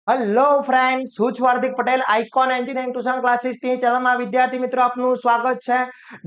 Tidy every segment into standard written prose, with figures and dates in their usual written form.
Hello friends, હું છું Hardik Patel, icon engineering tuition ક્લાસીસની ચેનલમાં વિદ્યાર્થી મિત્રો આપનું સ્વાગત છે.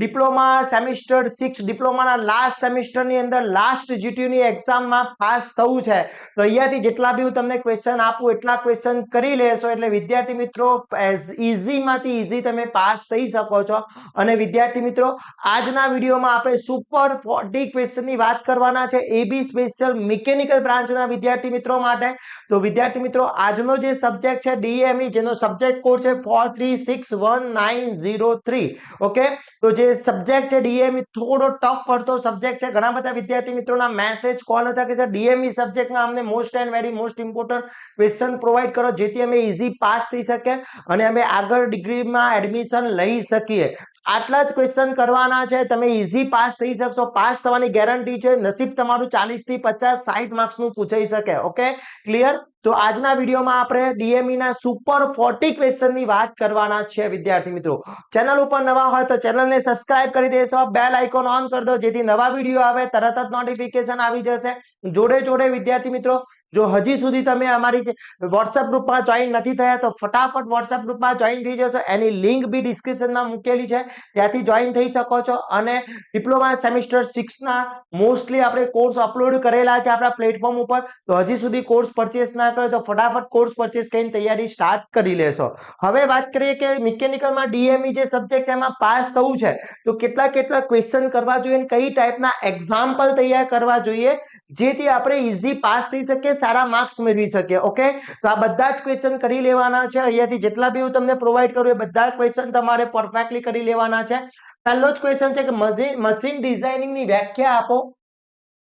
ડિપ્લોમા સેમિસ્ટર 6 ડિપ્લોમાના લાસ્ટ સેમિસ્ટરની અંદર લાસ્ટ જીટીયુની એક્ઝામમાં પાસ થવું છે તો અહીંયાથી જેટલા બી હું તમને ક્વેશ્ચન આપું એટલા ક્વેશ્ચન કરી લેશો એટલે વિદ્યાર્થી મિત્રો ઈઝીમાંથી ઈઝી તમે પાસ થઈ શકો છો. અને વિદ્યાર્થી મિત્રો આજના વિડીયોમાં આપણે સુપર 40 ક્વેશ્ચનની વાત કરવાના છે એબી સ્પેશિયલ મિકેનિકલ બ્રાન્ચના વિદ્યાર્થી મિત્રો માટે. તો વિદ્યાર્થી મિત્રો આજનો જે સબ્જેક્ટ છે ડીએમઈ જેનો સબ્જેક્ટ કોડ છે 436190 ઓકે. તો જે સબ્જેક્ટ છે ડીએમઈ થોડો ટફ પડતો સબ્જેક્ટ છે. ઘણા બધા વિદ્યાર્થી મિત્રોના મેસેજ કોલ હતા કે સર ડીએમઈ સબ્જેક્ટમાં અમને most and very most important question provide કરો જેથી અમે ઈઝી પાસ થઈ શકે અને અમે આગળ ડિગ્રીમાં એડમિશન લઈ શકીએ. આટલા જ ક્વેશ્ચન કરવાના છે. તમે ઈઝી પાસ થઈ શકશો. પાસ થવાની ગેરંટી છે. નસીબ તમારું 40 થી 50 60 માર્ક્સનું પૂછાઈ શકે. Okay, clear? તો આજના વિડીયોમાં આપણે ડીએમઈ ના સુપર 40 ક્વેશ્ચનની વાત કરવાના છે વિદ્યાર્થી મિત્રો. ચેનલ ઉપર નવા હોય તો ચેનલને સબસ્ક્રાઇબ કરી દેશો, બેલ આઇકોન ઓન કરી દો જેથી નવા વિડીયો આવે તરત જ નોટિફિકેશન આવી જશે. જોડે જોડે વિદ્યાર્થી મિત્રો જો હજી સુધી તમે અમારી વોટ્સએપ ગ્રુપમાં જોઈન નથી થયા તો ફટાફટ વોટ્સએપ ગ્રુપમાં જોઈન થઈ જશો. એની લિંક બી ડિસ્ક્રિપ્શનમાં મૂકેલી છે, ત્યાંથી જોઈન થઈ શકો છો. અને ડિપ્લોમા સેમિસ્ટર 6 ના મોસ્ટલી આપણે કોર્સ અપલોડ કરેલા છે આપણા પ્લેટફોર્મ ઉપર. તો હજી સુધી કોર્સ પરચેસ ના કર્યો તો ફટાફટ કોર્સ પરચેસ કરીને તૈયારી સ્ટાર્ટ કરી લેશો. હવે વાત કરીએ કે મિકેનિકલમાં ડીએમઈ જે સબ્જેક્ટ છે એમાં પાસ થવું છે તો કેટલા ક્વેશ્ચન કરવા જોઈએ, કઈ ટાઈપના એક્ઝામ્પલ તૈયાર કરવા જોઈએ જેથી આપણે ઈઝી પાસ થઈ શકીએ, સારા માર્ક્સ મેળવી શકીએ. ઓકે, તો આ બધા જ ક્વેશ્ચન કરી લેવાના છે. અહીંયાથી જેટલા બી હું તમને પ્રોવાઈડ કરું એ બધા ક્વેશ્ચન તમારે પરફેક્ટલી કરી લેવાના છે. પહેલો જ ક્વેશ્ચન છે કે મશીન ડિઝાઇનિંગની વ્યાખ્યા આપો.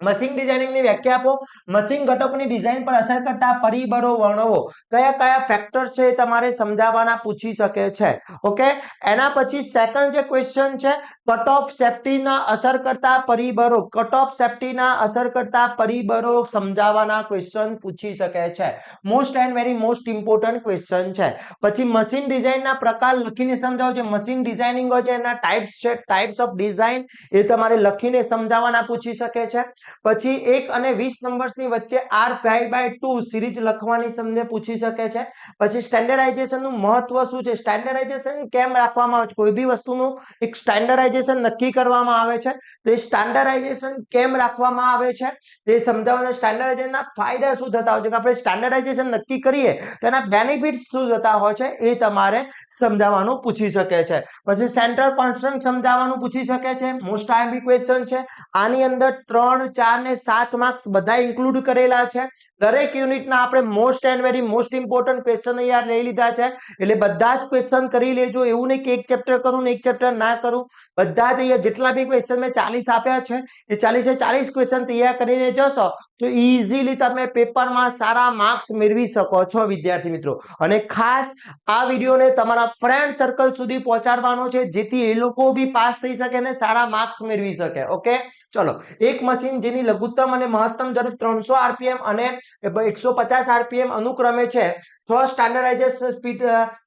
મશીન ડિઝાઇનિંગની વ્યાખ્યા આપો. મશીન ઘટકોની ડિઝાઇન પર અસર કરતા પરિબળો વર્ણવો. કયા કયા ફેક્ટર્સ છે એ તમારે સમજાવવાના પૂછી શકે છે. ઓકે, એના પછી સેકન્ડ જે ક્વેશ્ચન છે કટ ઓફ સેફ્ટીના અસર કરતા પરિબળો. કટ ઓફ સેફ્ટીના અસર કરતા પરિબળો સમજાવવાના ક્વેશ્ચન પૂછી શકે છે. Most and very most important question છે. પછી મશીન ડિઝાઇનના પ્રકાર લખીને સમજાવો. જે મશીન ડિઝાઇનિંગ હોય છે એના ટાઈપ્સ છે, ટાઈપ્સ ઓફ ડિઝાઇન એ તમારે લખીને સમજાવવાના પૂછી શકે છે. પછી 1 અને 20 નંબર્સની વચ્ચે R5/2 સિરીઝ લખવાની તમને પૂછી શકે છે. પછી સ્ટેન્ડર્ડાઇઝેશનનું મહત્વ શું છે, સ્ટેન્ડર્ડાઇઝેશન કેમ રાખવામાં આવે છે, કોઈ બી વસ્તુનું એક સ્ટેન્ડર્ડાઇઝેશન નક્કી કરવામાં આવે છે તો એ સ્ટેન્ડર્ડાઇઝેશન કેમ રાખવામાં આવે છે તે સમજાવવાના. સ્ટેન્ડર્ડાઇઝેશનના ફાયદા શું થતા હોય છે કે આપણે સ્ટેન્ડર્ડાઇઝેશન નક્કી કરીએ તો એના બેનિફિટ્સ શું થતા હોય છે એ તમારે સમજાવવાનું પૂછી શકે છે. પછી સેન્ટ્રલ કોન્સ્ટન્ટ સમજાવવાનું પૂછી શકે છે. મોસ્ટ આઈએમપી ક્વેશ્ચન છે. આની અંદર 3, 4 ને 7 માર્ક્સ બધા ઇન્ક્લુડ કરેલા છે. દરેક યુનિટના આપણે most and very most important question અહીંયા લઈ લીધા છે એટલે બધા જ ક્વેશ્ચન કરી લેજો. એવું નહીં કે એક ચેપ્ટર કરું ને એક ચેપ્ટર ના કરું. બધા જ અહીંયા જેટલા બી ક્વેશ્ચન મેં 40 આપ્યા છે એ 40 ક્વેશ્ચન તૈયાર કરીને જશો તો ઈઝીલી તમે પેપરમાં સારા માર્ક્સ મેળવી શકો છો વિદ્યાર્થી મિત્રો. અને ખાસ આ વિડીયોને તમારા ફ્રેન્ડ સર્કલ સુધી પહોંચાડવાનો છે જેથી એ લોકો બી પાસ થઈ શકે અને સારા માર્ક્સ મેળવી શકે. ઓકે, ચલો. એક મશીન જેની લઘુત્તમ અને મહત્તમ ઝડપ 300 આરપીએમ અને 150 આરપીએમ અનુક્રમે છે. 6 સ્ટાન્ડર્ડાઇઝેશન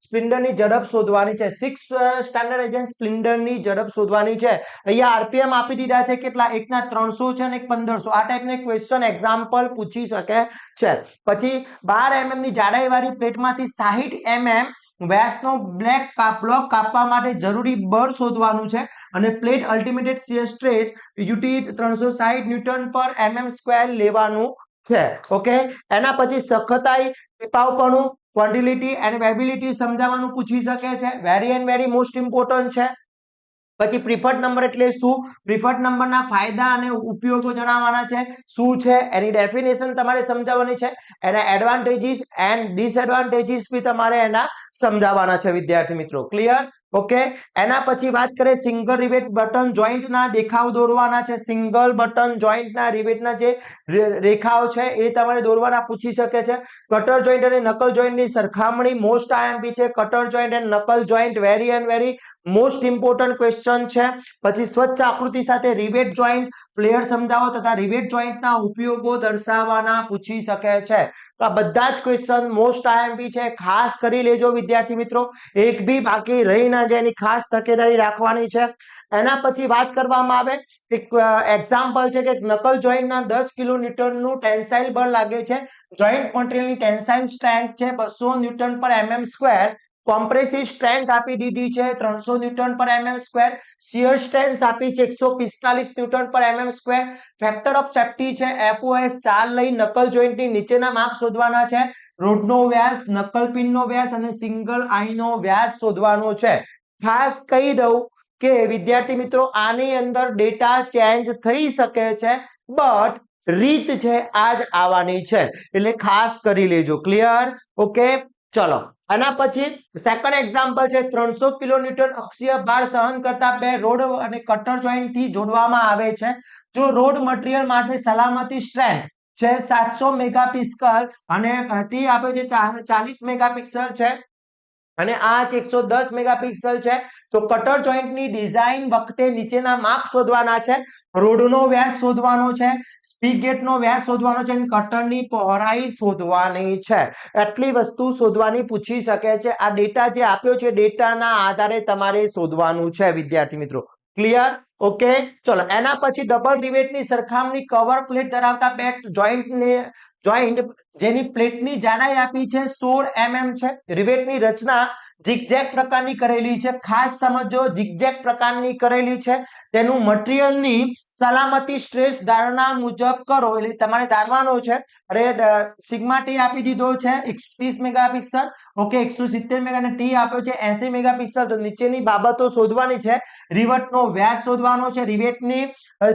સ્પિન્ડરની ઝડપ શોધવાની છે. 6 સ્ટાન્ડર્ડાઇઝેશન સ્પિન્ડરની ઝડપ શોધવાની છે. અહીંયા આરપીએમ આપી દીધા છે કેટલા, એકના 300 છે અને એક 1500. આ ટાઈપનો ક્વેશ્ચન એક્ઝામ્પલ પૂછી શકે છે. પછી 12 mm ની જાડાઈ વાળી પ્લેટમાંથી 60 mm વ્યાસનો બ્લોક કાપવા માટે જરૂરી બળ શોધવાનું છે અને plate ultimate shear stress UT 360 newton પર mm સ્ક્વેર લેવાનું છે. ઓકે, એના પછી સખતાઈ, ટીપાવપણું, ક્વોન્ટિલિટી એન્ડ વેબિલિટી સમજાવવાનું પૂછી શકે છે. Very and very most important છે. પછી પ્રિફર્ડ નંબર એટલે શું, પ્રિફર્ડ નંબરના ફાયદા અને ઉપયોગો જણાવવાના છે. શું છે એની ડેફિનેશન તમારે સમજાવવાની છે. એના એડવાન્ટેજીસ એન્ડ ડિસએડવાન્ટેજીસ બી તમારે એના સમજાવવાના છે વિદ્યાર્થી મિત્રો. ક્લિયર? ઓકે, એના પછી વાત કરીએ સિંગલ રિવેટ બટન જોઈન્ટના દેખાવ દોરવાના છે. સિંગલ બટન જોઈન્ટના રિવેટના જે રેખાઓ છે એ તમારે દોરવાના પૂછી શકે છે. કટર જોઈન્ટ અને નકલ જોઈન્ટની સરખામણી મોસ્ટ આઈએમપી છે. કટર જોઈન્ટ અને નકલ joint very and very most important question છે. પછી સ્વચ્છ આકૃતિ સાથે રિવેટ જોઈન્ટ પ્લેયર સમજાવો તથા રિવેટ જોઈન્ટના ઉપયોગો દર્શાવવાના પૂછી શકે છે. તો આ બધા જ ક્વેશ્ચન મોસ્ટ આઈએમપી છે, ખાસ કરી લેજો વિદ્યાર્થી મિત્રો, એક બી બાકી રહી ના જાય એની ખાસ તકેદારી રાખવાની છે. એના પછી વાત કરવામાં આવે એક એક્ઝામ્પલ છે કે નકલ જોઈન્ટના 10 કિલોન્યુટનનું ટેન્સાઇલ બળ લાગે છે, જોઈન્ટ મટીરિયલની ટેન્સાઇલ સ્ટ્રેન્થ છે 200 ન્યૂટન પર mm સ્ક્વેર, કોમ્પ્રેસિવ સ્ટ્રેન્થ આપી દીધી છે 300 ન્યૂટન પર mm સ્ક્વેર, શિયર સ્ટ્રેન્થ આપી છે 145 ન્યૂટન પર mm square, factor of safety છે FOS 4 લઈ નકલ જોઈન્ટની નીચેના માપ શોધવાના છે, રોડનો વ્યાસ, નકલ પિનનો વ્યાસ અને સિંગલ આઈનો વ્યાસ શોધવાનો છે. ખાસ કહી દઉં કે વિદ્યાર્થી મિત્રો આની અંદર ડેટા ચેન્જ થઈ શકે છે, બટ રીત છે આજ આવવાની છે, એટલે ખાસ કરી લેજો. ક્લિયર? ઓકે, ચલો. આના પછી સેકન્ડ એક્ઝામ્પલ છે 300 કિલોન્યુટન અક્ષીય ભાર સહન કરતા બે રોડ અને કટર જોઈન્ટ થી જોડવામાં આવે છે. જો રોડ મટીરિયલ માટે સલામતી સ્ટ્રેન્થ છે 700 મેગાપિસ્કલ અને ટી આપે છે 40 મેગાપિક્સલ છે અને આ 110 મેગાપિક્સલ છે, તો કટર જોઈન્ટની ડિઝાઇન વખતે નીચેના માપ શોધવાના છે, રોડનો વ્યાસ શોધવાનો છે, સ્પીડ ગેટનો વ્યાસ શોધવાનો છે અને કટરની પહોળાઈ શોધવાની છે. એટલી વસ્તુ શોધવાની પૂછી શકે છે. આ ડેટા જે આપ્યો છે ડેટાના આધારે તમારે શોધવાનું છે વિદ્યાર્થી મિત્રો. ક્લિયર? ઓકે, ચલો. એના પછી ડબલ રિવેટની સરખામણી કવર પ્લેટ ધરાવતા બે જોઈન્ટ જેની પ્લેટની જાડાઈ આપી છે 16 mm છે, રિવેટની રચના ઝિગઝેગ પ્રકારની કરેલી છે. ખાસ સમજો, ઝિગઝેગ પ્રકારની કરેલી છે, તેનું મટીરિયલની સલામતી સ્ટ્રેસ ધારણા મુજબ કરો, એટલે તમારે ધારવાનો છે. અરે સિગ્મા ટી આપી દીધો છે 130 મેગાપિક્સલ, ઓકે, 170 મેગા અને ટી આપ્યો છે 80 મેગાપિક્સલ. તો નીચેની બાબતો શોધવાની છે, રિવેટનો વ્યાસ શોધવાનો છે, રિવેટની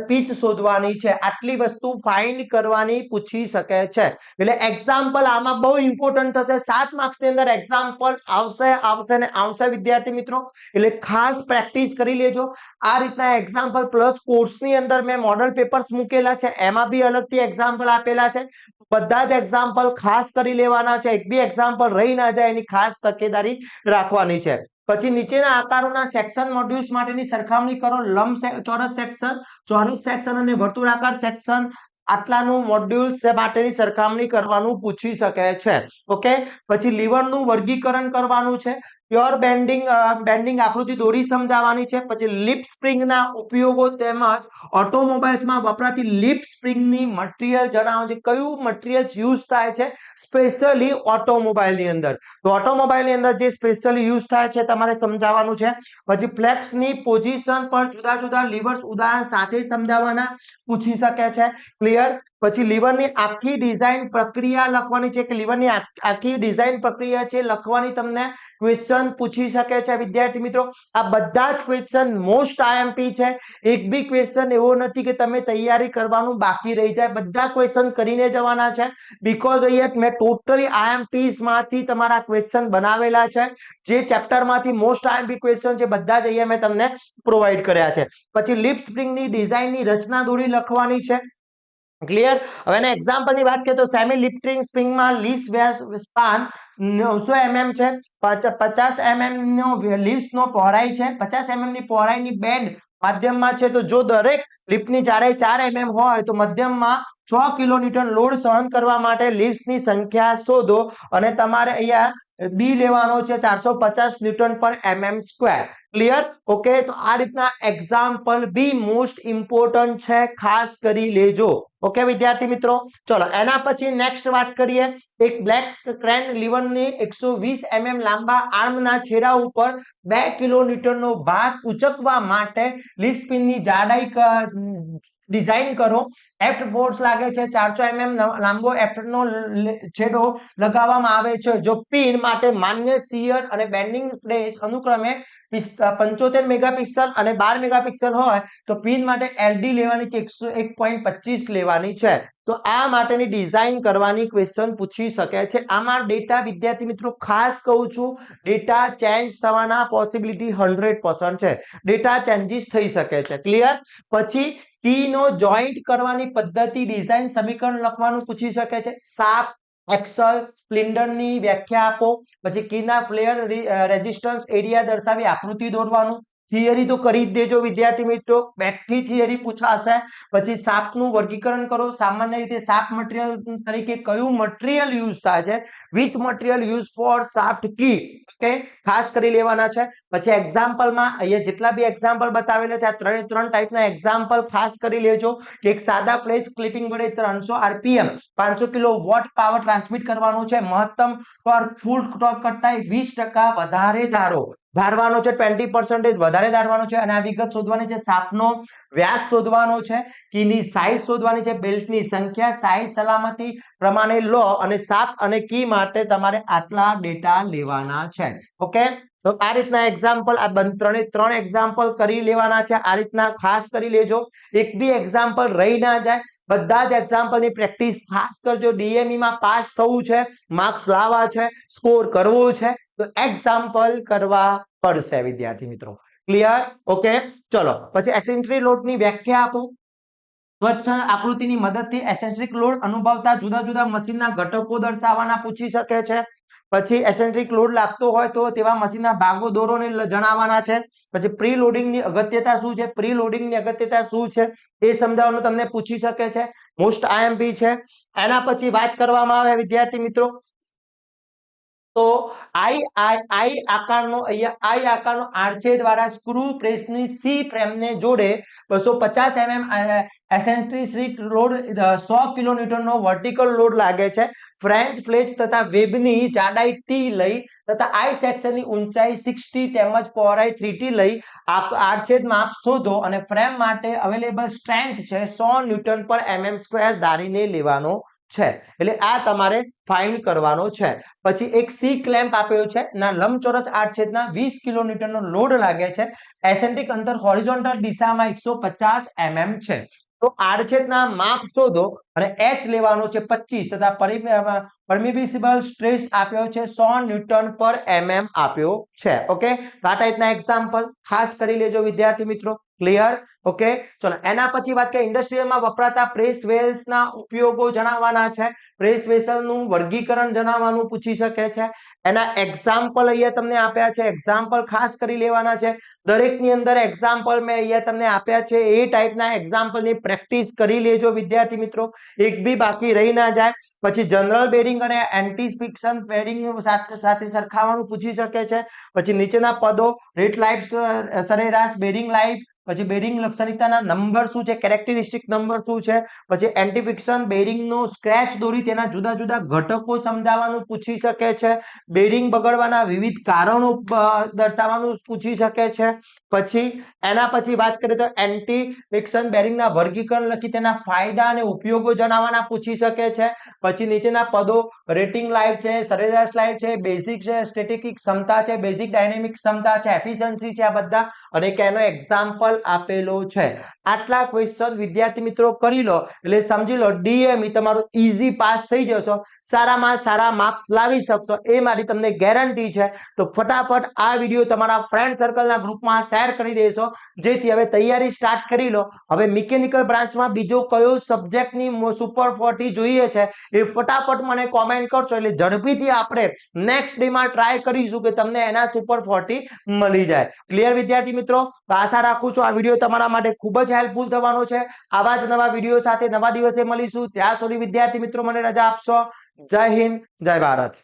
પીચ શોધવાની છે, આટલી વસ્તુ ફાઇન્ડ કરવાની પૂછી શકે છે. એટલે એક્ઝામ્પલ આમાં બહુ ઇમ્પોર્ટન્ટ થશે, 7 માર્ક્સ ની અંદર એક્ઝામ્પલ આવશે ને આવશે વિદ્યાર્થી મિત્રો, એટલે ખાસ પ્રેક્ટિસ કરી લેજો. આ રીતના એક્ઝામ્પલ પ્લસ કોર્સની અંદર મેં મોડલ પેપર્સ મૂકેલા છે, એમાં બી અલગથી એક્ઝામ્પલ આપેલા છે. બધા જ એક્ઝામ્પલ ખાસ કરી લેવાના છે, એક બી એક્ઝામ્પલ રહી ના જાય એની ખાસ તકેદારી રાખવાની છે. પછી નીચેના આકારોના સેક્શન મોડ્યુલ્સ માટેની સરખામણી કરો, લંબચોરસ સેક્શન, ચોરસ સેક્શન અને વર્તુળાકાર સેક્શન, આટલાનું મોડ્યુલ્સ માટેની સરખામણી કરવાનું પૂછી શકે છે. ઓકે, પછી લીવરનું વર્ગીકરણ કરવાનું છે, પ્યોર બેન્ડિંગ આકૃતિ દોરી સમજાવવાની છે. પછી લિપ સ્પ્રિંગના ઉપયોગો તેમજ ઓટોમોબાઈલ્સમાં વપરાતી લિપ સ્પ્રિંગની મટીરિયલ જણાવો છે, કયું મટીરિયલ યુઝ થાય છે સ્પેશિયલી ઓટોમોબાઈલની અંદર, તો ઓટોમોબાઈલની અંદર જે સ્પેશિયલી યુઝ થાય છે તમારે સમજાવવાનું છે. પછી ફ્લેક્સની પોઝિશન પર જુદા જુદા લીવર્સ ઉદાહરણ સાથે સમજાવવાના પૂછી શકે છે. ક્લિયર? પછી લીવરની આખી ડિઝાઇન પ્રક્રિયા લખવાની છે, કે લીવરની આખી ડિઝાઇન પ્રક્રિયા છે લખવાની તમને ક્વેશ્ચન પૂછી શકે છે વિદ્યાર્થી મિત્રો. આ બધા જ ક્વેશ્ચન મોસ્ટ આઈએમપી છે, એક બી ક્વેશ્ચન એવો નથી કે તમે તૈયારી કરવાનું બાકી રહી જાય, બધા ક્વેશ્ચન કરીને જવાના છે, બીકોઝ અહીંયા મેં ટોટલી આઈએમપીસ માંથી તમારા ક્વેશ્ચન બનાવેલા છે, જે ચેપ્ટર માંથી મોસ્ટ આઈએમપી ક્વેશ્ચન છે બધા જ અહીંયા મેં તમને પ્રોવાઈડ કર્યા છે. પછી લિપ સ્પ્રિંગની ડિઝાઇનની રચના દોરી લખવાની છે. ક્લિયર? હવે એના એક્ઝામ્પલની વાત કરીએ તો સેમી લિફ્ટિંગ સ્પ્રિંગમાં લીસ સ્પાન 900 mm છે, 50 mm નો લીવ્સનો પહોળાઈ છે, 50 mm ની પહોળાઈની બેન્ડ માધ્યમમાં છે. તો જો દરેક લિફ્ટની જાડાઈ 4 mm હોય તો મધ્યમમાં 6 કિલોન્યુટન લોડ સહન કરવા માટે લીવ્સની સંખ્યા શોધો, અને તમારે અહીંયા બી લેવાનો છે 450 ન્યૂટન પર mm સ્ક્વેર. ક્લિયર? ઓકે, તો આ રીતના એક્ઝામ્પલ બી મોસ્ટ ઇમ્પોર્ટન્ટ છે, ખાસ કરી લેજો. ઓકે વિદ્યાર્થી મિત્રો, ચલો એના પછી નેક્સ્ટ વાત કરીએ. એક બ્લેક ક્રેન લીવરની 120 mm લાંબા આર્મના છેડા ઉપર 2 કિલોન્યુટનનો ભાર ઉચકવા માટે લિફ્ટ પિનની જાડાઈ ડિઝાઇન કરો. એફ્ટ ફોર્સ લાગે છે 400 mm લાંબો એફ્ટનો છેડો લગાવવામાં આવે છે. જો પિન માટે માન્ય શિયર અને બેન્ડિંગ સ્ટ્રેસ અનુક્રમે 75 મેગાપિક્સલ અને 12 મેગાપિક્સલ હોય તો પિન માટે એલડી લેવાની છે 101.25 લેવાની છે. તો આ માટેની ડિઝાઇન કરવાની ક્વેશ્ચન પૂછી શકે છે. આમાં ડેટા વિદ્યાર્થી મિત્રો ખાસ કહું છું, ડેટા ચેન્જ થવાના પોસિબિલિટી 100% છે, ડેટા ચેન્જીસ થઈ શકે છે. ક્લિયર? પછી કી નો જોઈન્ટ કરવાની પદ્ધતિ, ડિઝાઇન, સમીકરણ લખવાનું પૂછી શકે છે. સાપ એક્સલ સ્પ્લિન્ડરની વ્યાખ્યા આપો. પછી કીના ફ્લેર રેઝિસ્ટન્સ એરિયા દર્શાવી આકૃતિ દોરવાનું. થિયરી તો કરી જ દેજો વિદ્યાર્થી મિત્રો, બેકથી થિયરી પૂછાશે. પછી સાપનું વર્ગીકરણ કરો. સામાન્ય રીતે સાપ મટીરિયલ તરીકે કયું મટીરિયલ યુઝ થાય છે, which material use for shaft કી, ઓકે, ખાસ કરી લેવાના છે. પછી એક્ઝામ્પલમાં અહીંયા જેટલા બી એક્ઝામ્પલ બતાવેલા છે, આ ત્રણ ટાઈપના એક્ઝામ્પલ ખાસ કરી લેજો. કે એક સાદા ફ્લેજ ક્લિપિંગ વડે 300 RPM 500 kilo watt power transmit કરવાનો છે. મહત્તમ ટોર્ક ફૂલ ટોર્ક કરતા 20% વધારે ધારવાનો છે, 20% વધારે ધારવાનો છે. અને આ વિગત શોધવાની છે, સાપનો વ્યાસ શોધવાનો છે, કીની સાઈઝ શોધવાની છે, બેલ્ટની સંખ્યા, સાઈઝ સલામતી પ્રમાણે લો અને સાપ અને કી માટે તમારે આટલા ડેટા લેવાના છે. ઓકે, તો આ રીતના એક્ઝામ્પલ આ ત્રણ એક્ઝામ્પલ કરી લેવાના છે. આ રીતના ખાસ કરી લેજો, એક બી એક્ઝામ્પલ રહી ના જાય. બધા જ એક્ઝામ્પલની પ્રેક્ટિસ ખાસ કરજો. ડીએમઈ માં પાસ થવું છે, માર્ક્સ લાવવા છે, સ્કોર કરવો છે, તો એક્ઝામ્પલ કરવા પડશે વિદ્યાર્થી મિત્રો. ક્લિયર? ઓકે, ચલો પછી એસેન્ટ્રિક લોડની વ્યાખ્યા આપો. સ્વચ્છ આકૃતિની મદદથી એસેન્ટ્રિક લોડ અનુભવતા જુદા જુદા મશીનના ઘટકો દર્શાવવાના પૂછી શકે છે. પછી એસેન્ટ્રિક લોડ લાગતો હોય તો તેવા મશીનના ભાગો દોરોને જણાવવાના છે. પછી પ્રી લોડિંગની અગત્યતા શું છે, પ્રી લોડિંગની અગત્યતા શું છે એ સમજાવવાનું તમને પૂછી શકે છે. મોસ્ટ આઈએમપી છે. એના પછી વાત કરવામાં આવે વિદ્યાર્થી મિત્રો, તો આઈ આકારનો અહીંયા આઈ આકારનો આરછેદ વાળા સ્ક્રૂ પ્રેસની સી ફ્રેમને જોડે 250 mm eccentric load 100 કિલોન્યુટનનો vertical load લાગે છે. ફ્રેન્ચ ફ્લેજ તથા વેબની જાડાઈ ટી લઈ તથા આઈ સેક્શનની ઊંચાઈ 60 તેમજ પહોળાઈ 3t લઈ આરછેદ માપ શોધો અને ફ્રેમ માટે અવેલેબલ સ્ટ્રેન્થ છે 100 ન્યૂટન પર mm સ્ક્વેર ધારીને લેવાનો છે. એટલે આ તમારે ફાઇન્ડ કરવાનો છે. પછી એક સી ક્લેમ્પ આપેલો છે, ના લંબચોરસ આડછેદના 20 કિલોન્યુટનનો લોડ લાગે છે. એસેન્ટ્રિક અંતર હોરિઝોન્ટલ દિશામાં 150 mm છે. તો આડછેદના માપ શોધો અને h લેવાનો છે 25 તથા પરમિસિબલ સ્ટ્રેસ આપ્યો છે 100 ન્યૂટન પર mm આપ્યો છે. ઓકે, તો આ ટાઈપના એક્ઝામ્પલ ખાસ કરી લેજો વિદ્યાર્થી મિત્રો. ક્લિયર? ઓકે, ચલો એના પછી વાત કરીએ ઇન્ડસ્ટ્રીયલમાં વપરાતા પ્રેસ વેલ્સના ઉપયોગો જણાવવાના છે. પ્રેસ વેસલનું વર્ગીકરણ જણાવવાનું પૂછી શકે છે. એના એક્ઝામ્પલ અહીંયા તમને આપ્યા છે, એક્ઝામ્પલ ખાસ કરી લેવાના છે. દરેકની અંદર એક્ઝામ્પલ મેં અહીંયા તમને આપ્યા છે, એ ટાઈપના એક્ઝામ્પલની પ્રેક્ટિસ કરી લેજો વિદ્યાર્થી મિત્રો, એક બી બાકી રહી ના જાય. પછી જનરલ બેરિંગ અને એન્ટી ફ્રિક્શન બેરિંગ સાથે સરખાવવાનું પૂછી શકે છે. પછી નીચેના પદો રેટ લાઈફ, સરેરાશ બેરિંગ લાઈફ, પછી બેરિંગ લાક્ષણિકતાના નંબર શું છે, કેરેક્ટરિસ્ટિક નંબર શું છે, પછી એન્ટી ફ્રિક્શન બેરિંગનો સ્ક્રેચ દોરી તેના જુદા જુદા ઘટકો સમજાવવાનું પૂછી શકે છે. બેરિંગ બગડવાના વિવિધ કારણો દર્શાવવાનું પૂછી શકે છે. પછી એના પછી વાત કરીએ તો એન્ટી ફ્રિક્શન બેરિંગના વર્ગીકરણ લખી તેના ફાયદા અને ઉપયોગો જણાવવાના પૂછી શકે છે. પછી નીચેના પદો રેટિંગ લાઈફ છે, સરેરાશ લાઈફ છે, બેઝિક છે, સ્ટેટિક ક્ષમતા છે, બેઝિક ડાયનેમિક ક્ષમતા છે, એફિશિયન્સી છે, આ બધા અને કેનો એક્ઝામ્પલ આપેલો છે. આટલા ક્વેશ્ચન વિદ્યાર્થી મિત્રો કરી લો એટલે સમજી લો ડીએમઈ તમારું ઈઝી પાસ થઈ જશો, સારામાં સારા માર્ક્સ લાવી શકશો, એ મારી તમને ગેરંટી છે. તો ફટાફટ આ વિડીયો તમારા ફ્રેન્ડ સર્કલના ગ્રુપમાં શેર કરી દેશો, જેથી હવે તૈયારી સ્ટાર્ટ કરી લો. હવે મિકેનિકલ બ્રાન્ચમાં બીજો કયો સબ્જેક્ટની સુપર 40 જોઈએ છે એ ફટાફટ મને કોમેન્ટ કરશો એટલે ઝડપીથી આપણે નેક્સ્ટ ડે માં ટ્રાય કરીશું કે તમને એના સુપર 40 મળી જાય. ક્લિયર વિદ્યાર્થી મિત્રો? તો આશા રાખું છું આ વિડીયો તમારા માટે ખૂબ જ હેલ્પફુલ થવાનો છે. આવા જ નવા વિડીયો સાથે નવા દિવસે મળીશું. ત્યાં સુધી વિદ્યાર્થી મિત્રો મને રજા આપશો. જય હિન્દ, જય ભારત.